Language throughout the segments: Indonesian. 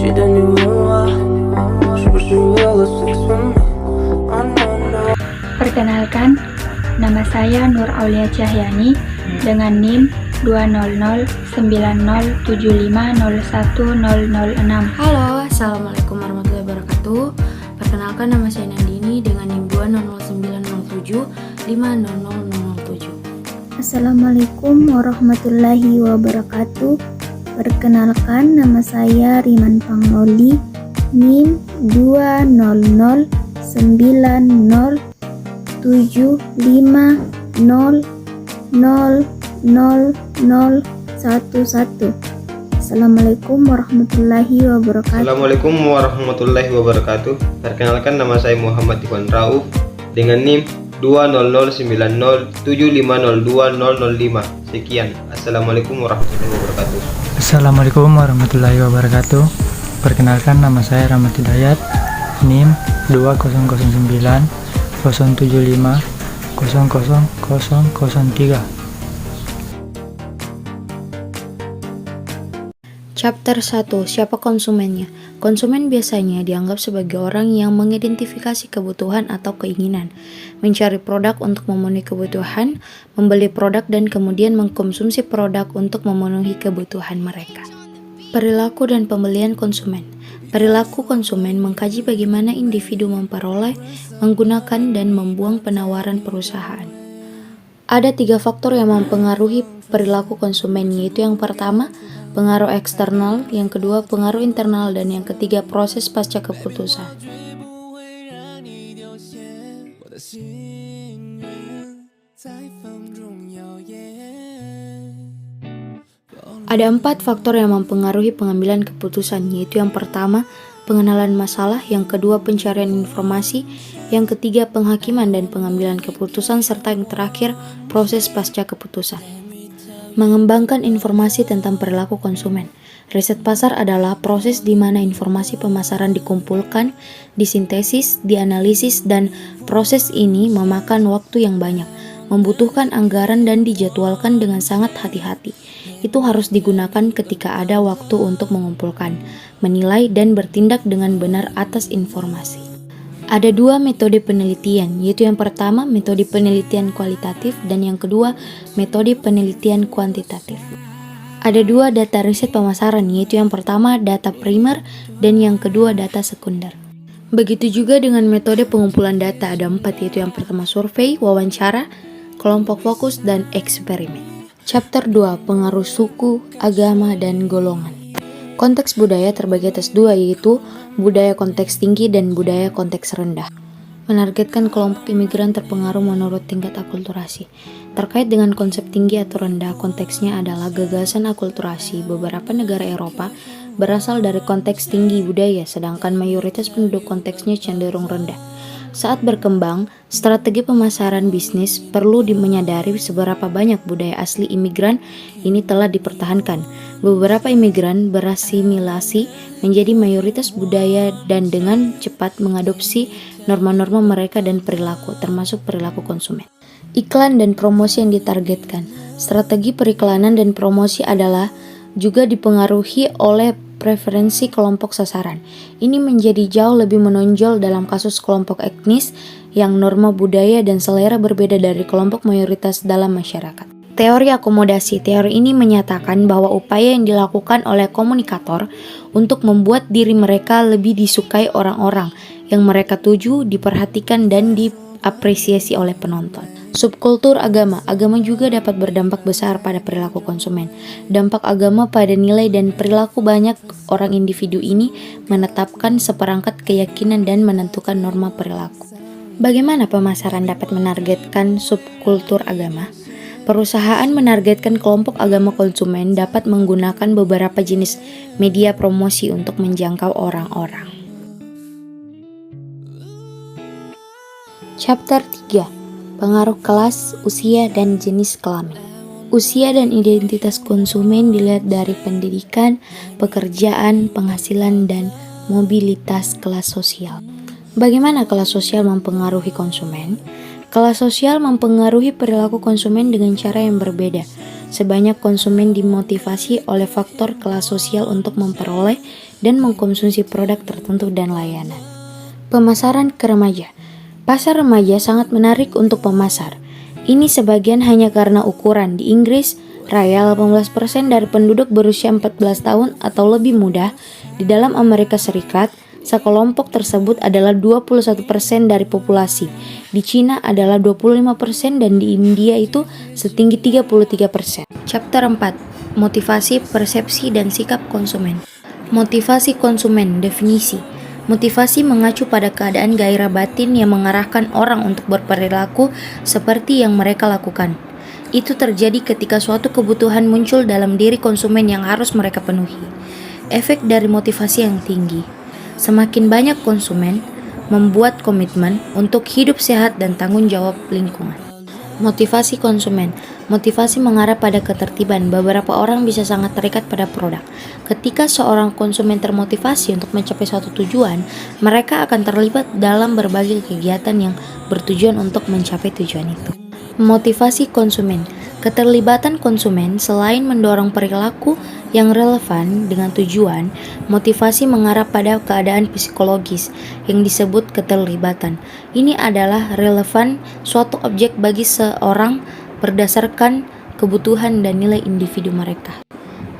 тебя не было, чтобы живела секс with me. Perkenalkan, nama saya Nur Aulia Cahyani dengan NIM 2009070501006. Halo, Assalamualaikum warahmatullahi wabarakatuh. Perkenalkan, nama saya Nandini dengan NIM 20090705007. Assalamualaikum warahmatullahi wabarakatuh. Perkenalkan, nama saya Riman Pangloli, NIM 20090700011. Assalamualaikum warahmatullahi wabarakatuh. Assalamualaikum warahmatullahi wabarakatuh. Perkenalkan, nama saya Muhammad Iwan Rauf dengan NIM 2009075020005. Sekian. Assalamualaikum warahmatullahi wabarakatuh. Assalamualaikum warahmatullahi wabarakatuh. Perkenalkan, nama saya Rahmat Hidayat, NIM 2009075000003. Chapter 1. Siapa konsumennya? Konsumen biasanya dianggap sebagai orang yang mengidentifikasi kebutuhan atau keinginan, mencari produk untuk memenuhi kebutuhan, membeli produk dan kemudian mengkonsumsi produk untuk memenuhi kebutuhan mereka. Perilaku dan pembelian konsumen. Perilaku konsumen mengkaji bagaimana individu memperoleh, menggunakan dan membuang penawaran perusahaan. Ada 3 faktor yang mempengaruhi perilaku konsumen, yaitu yang pertama, pengaruh eksternal, yang kedua pengaruh internal, dan yang ketiga proses pasca keputusan. Ada 4 faktor yang mempengaruhi pengambilan keputusan, yaitu yang pertama, pengenalan masalah, yang kedua pencarian informasi, yang ketiga penghakiman dan pengambilan keputusan, serta yang terakhir proses pasca keputusan. Mengembangkan informasi tentang perilaku konsumen. Riset pasar adalah proses di mana informasi pemasaran dikumpulkan, disintesis, dianalisis, dan proses ini memakan waktu yang banyak, membutuhkan anggaran dan dijadwalkan dengan sangat hati-hati. Itu harus digunakan ketika ada waktu untuk mengumpulkan, menilai, dan bertindak dengan benar atas informasi. Ada 2 metode penelitian, yaitu yang pertama metode penelitian kualitatif dan yang kedua metode penelitian kuantitatif. Ada 2 data riset pemasaran, yaitu yang pertama data primer dan yang kedua data sekunder. Begitu juga dengan metode pengumpulan data, ada 4, yaitu yang pertama survei, wawancara, kelompok fokus, dan eksperimen. Chapter 2. Pengaruh suku, agama, dan golongan. Konteks budaya terbagi atas 2, yaitu budaya konteks tinggi dan budaya konteks rendah. Menargetkan kelompok imigran terpengaruh menurut tingkat akulturasi. Terkait dengan konsep tinggi atau rendah, konteksnya adalah gagasan akulturasi. Beberapa negara Eropa berasal dari konteks tinggi budaya, sedangkan mayoritas penduduk konteksnya cenderung rendah. Saat berkembang, strategi pemasaran bisnis perlu menyadari seberapa banyak budaya asli imigran ini telah dipertahankan. Beberapa imigran berasimilasi menjadi mayoritas budaya dan dengan cepat mengadopsi norma-norma mereka dan perilaku, termasuk perilaku konsumen. Iklan dan promosi yang ditargetkan. Strategi periklanan dan promosi adalah juga dipengaruhi oleh preferensi kelompok sasaran. Ini menjadi jauh lebih menonjol dalam kasus kelompok etnis yang norma budaya dan selera berbeda dari kelompok mayoritas dalam masyarakat. Teori akomodasi. Teori ini menyatakan bahwa upaya yang dilakukan oleh komunikator untuk membuat diri mereka lebih disukai orang-orang yang mereka tuju, diperhatikan dan diapresiasi oleh penonton. Subkultur agama. Agama juga dapat berdampak besar pada perilaku konsumen. Dampak agama pada nilai dan perilaku banyak orang individu ini menetapkan seperangkat keyakinan dan menentukan norma perilaku. Bagaimana pemasaran dapat menargetkan subkultur agama? Perusahaan menargetkan kelompok agama konsumen dapat menggunakan beberapa jenis media promosi untuk menjangkau orang-orang. Chapter 3. Pengaruh kelas, usia, dan jenis kelamin. Usia dan identitas konsumen dilihat dari pendidikan, pekerjaan, penghasilan, dan mobilitas kelas sosial. Bagaimana kelas sosial mempengaruhi konsumen? Kelas sosial mempengaruhi perilaku konsumen dengan cara yang berbeda. sebanyak konsumen dimotivasi oleh faktor kelas sosial untuk memperoleh dan mengkonsumsi produk tertentu dan layanan. Pemasaran ke remaja. Pasar remaja sangat menarik untuk pemasar. Ini sebagian hanya karena ukuran. Di Inggris Raya, 18% dari penduduk berusia 14 tahun atau lebih muda. Di dalam Amerika Serikat, sekelompok tersebut adalah 21% dari populasi. Di Cina adalah 25% dan di India itu setinggi 33%. Chapter 4. Motivasi, persepsi, dan sikap konsumen. Motivasi konsumen, definisi. Motivasi mengacu pada keadaan gairah batin yang mengarahkan orang untuk berperilaku seperti yang mereka lakukan. Itu terjadi ketika suatu kebutuhan muncul dalam diri konsumen yang harus mereka penuhi. Efek dari motivasi yang tinggi. Semakin banyak konsumen membuat komitmen untuk hidup sehat dan tanggung jawab lingkungan. Motivasi konsumen. Motivasi mengarah pada ketertiban. Beberapa orang bisa sangat terikat pada produk. Ketika seorang konsumen termotivasi untuk mencapai suatu tujuan, mereka akan terlibat dalam berbagai kegiatan yang bertujuan untuk mencapai tujuan itu. Motivasi konsumen. Keterlibatan konsumen selain mendorong perilaku yang relevan dengan tujuan, motivasi mengarah pada keadaan psikologis yang disebut keterlibatan. Ini adalah relevan suatu objek bagi seorang berdasarkan kebutuhan dan nilai individu mereka.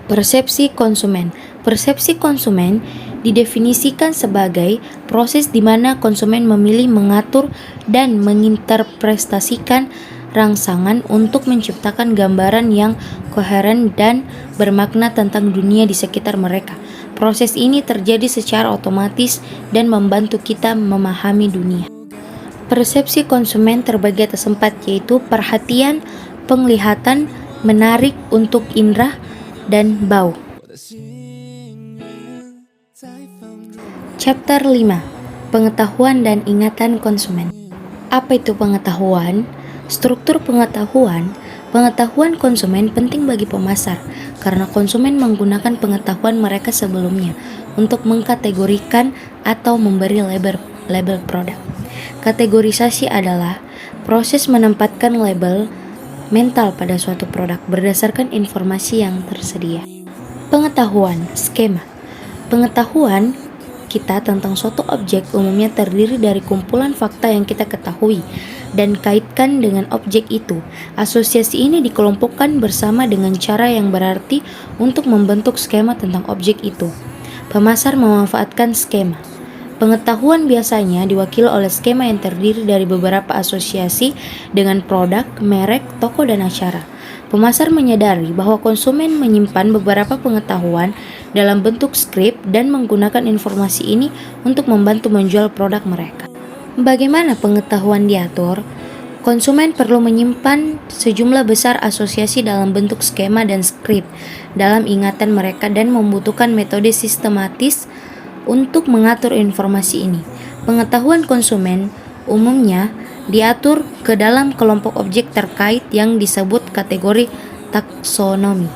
Persepsi konsumen. Persepsi konsumen didefinisikan sebagai proses di mana konsumen memilih, mengatur, dan menginterpretasikan rangsangan untuk menciptakan gambaran yang koheren dan bermakna tentang dunia di sekitar mereka. Proses ini terjadi secara otomatis dan membantu kita memahami dunia. Persepsi konsumen terbagi atas 4, yaitu perhatian, penglihatan, menarik untuk indera, dan bau. Chapter 5. Pengetahuan dan ingatan konsumen. Apa itu pengetahuan? Struktur pengetahuan. Pengetahuan konsumen penting bagi pemasar karena konsumen menggunakan pengetahuan mereka sebelumnya untuk mengkategorikan atau memberi label produk. Kategorisasi adalah proses menempatkan label mental pada suatu produk berdasarkan informasi yang tersedia. Pengetahuan, skema. Pengetahuan kita tentang suatu objek umumnya terdiri dari kumpulan fakta yang kita ketahui dan kaitkan dengan objek itu. Asosiasi ini dikelompokkan bersama dengan cara yang berarti untuk membentuk skema tentang objek itu. Pemasar memanfaatkan skema. Pengetahuan biasanya diwakili oleh skema yang terdiri dari beberapa asosiasi dengan produk, merek, toko, dan acara. Pemasar menyadari bahwa konsumen menyimpan beberapa pengetahuan dalam bentuk skrip dan menggunakan informasi ini untuk membantu menjual produk mereka. Bagaimana pengetahuan diatur? Konsumen perlu menyimpan sejumlah besar asosiasi dalam bentuk skema dan skrip dalam ingatan mereka dan membutuhkan metode sistematis untuk mengatur informasi ini. Pengetahuan konsumen umumnya diatur ke dalam kelompok objek terkait yang disebut kategori taksonomi.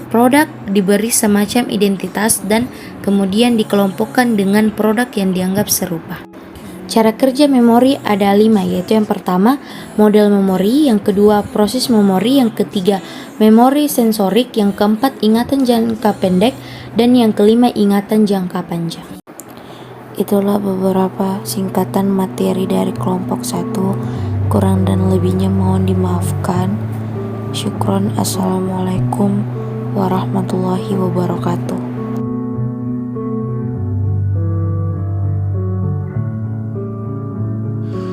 Produk diberi semacam identitas dan kemudian dikelompokkan dengan produk yang dianggap serupa. Cara kerja memori ada 5, yaitu yang pertama, model memori, yang kedua, proses memori, yang ketiga, memori sensorik, yang keempat, ingatan jangka pendek, dan yang kelima, ingatan jangka panjang. Itulah beberapa singkatan materi dari kelompok 1. Kurang dan lebihnya mohon dimaafkan. Syukron. Assalamualaikum warahmatullahi wabarakatuh.